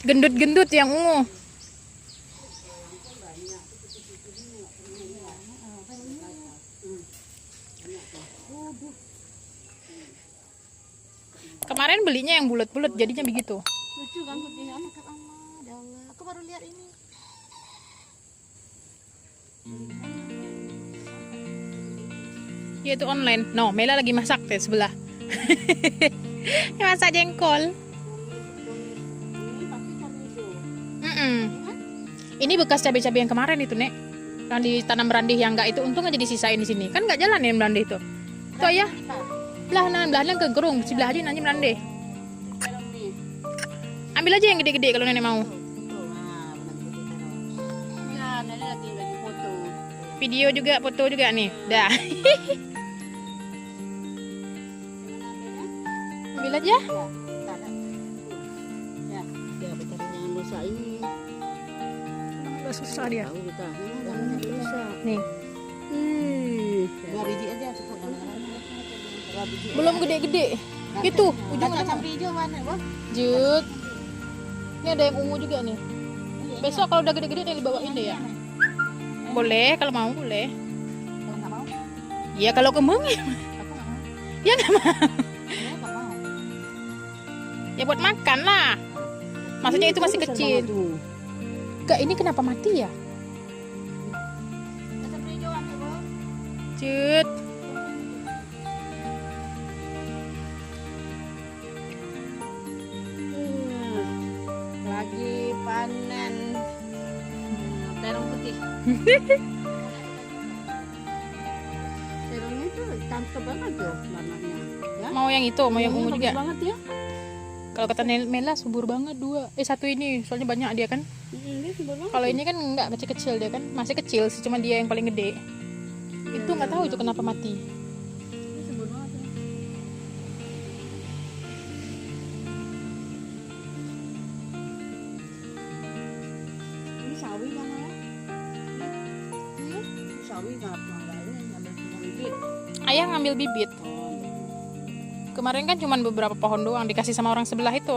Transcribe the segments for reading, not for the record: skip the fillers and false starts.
Gendut-gendut yang ungu. Kemarin belinya yang bulat-bulat jadinya begitu. Lucu kan putih anak kan Allah, Allah. Aku baru lihat ini. Ya itu online. No, Mela lagi masak deh sebelah. Masak jengkol. Ini pasti cabai hijau. Ini bekas cabai-cabai yang kemarin itu, Nek. Yang ditanam berandih yang enggak itu untung aja disisain di sini. Kan enggak jalan ya berandih itu. Tuh ya. Belahan ke gerung, sebelah aja nanti berandih. Belum nih. Ambil aja yang gede-gede kalau nenek mau. Tuh, nah, ya, nenek lagi foto. Video juga, foto juga nih. Dah. Ambil aja. Ya, tak ada. Ya, ya betul jangan rusak ini. Agak susah dia. Tahu kita. Jangan rusak. Nih. Dua biji aja cukup. Dua biji. Belum gede-gede. Itu, ujung Kacang ada. cabai hijau mana, Bang? Jut. Ini ada yang ungu juga nih. Besok kalau udah gede-gede nih dibawain deh ya. Boleh, kalau mau boleh. Kalau nggak mau, Ya kalau kembang ya. aku nggak mau. Ya nggak mau. Nenek nggak mau. Ya buat makan lah. Maksudnya itu masih kecil. Kak, ini kenapa mati ya? Kacang cabai hijau ambil, Bang. Jut. Lagi panen terong putih. Terongnya tuh tangkap banget tuh warnanya. Ya? Mau yang itu, mau yang ungu Bagus juga. banget ya. Kalau kata Mela subur banget dua. Satu ini, soalnya banyak dia kan. Ini subur banget. Kalau ini kan enggak kecil-kecil dia kan, masih kecil sih, cuma dia yang paling gede. Itu nggak tahu itu kenapa mati. Ini subur banget ya. Ini sawi mana ya? Ini sawi nggak ini ngambil bibit. Ayah ngambil bibit. Kemarin kan cuma beberapa pohon doang dikasih sama orang sebelah itu.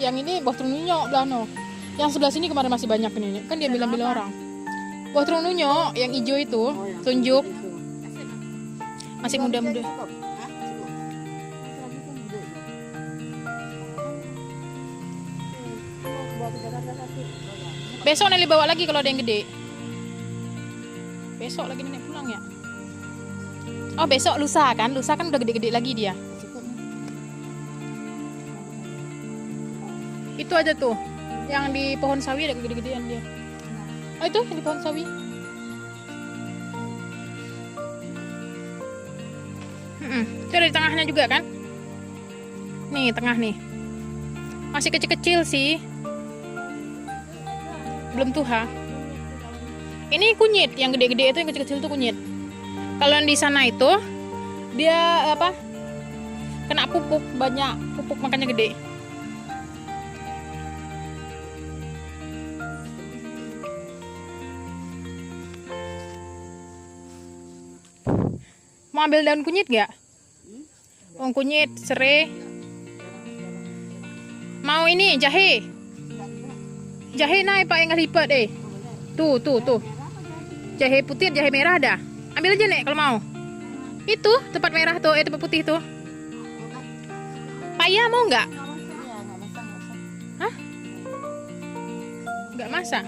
Yang ini buah trununyo belano. Yang sebelah sini kemarin masih banyak ini. Kan dia bilang-bilang orang. Buah trununyo yang hijau itu, tunjuk masih muda-muda. Besok Nelly bawa lagi kalau ada yang gede. Besok lagi nenek pulang ya. Oh besok lusa kan udah gede-gede lagi dia. Itu aja tuh, yang di pohon sawi ada gede-gedean dia. Oh itu yang di pohon sawi. Itu ada di tengahnya juga kan? Nih tengah nih. Masih kecil-kecil sih. Belum tuha. Ini kunyit, yang gede-gede itu yang kecil-kecil itu kunyit. Kalau yang di sana itu dia apa? Kena pupuk, banyak pupuk makanya gede. Mau ambil daun kunyit gak? Daun kunyit, serai. Mau ini jahe. Jahe naik Pak yang lipat Tuh. Jahe putih, jahe merah ada. Ambil aja Nek kalau mau. Itu tempat merah tuh, tempat putih tuh. Paya mau nggak? Hah? Nggak masak.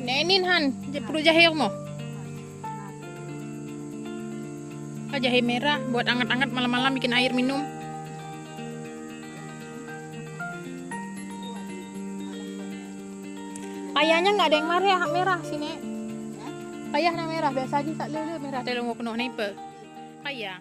Nenin Han, perlu jahe mau? Oh, jahe merah buat anget-anget malam-malam bikin air minum. Payahnya nggak ada yang merah sini. Payah merah biasa aja tak lele merah dalam penuh nih pe. Payah.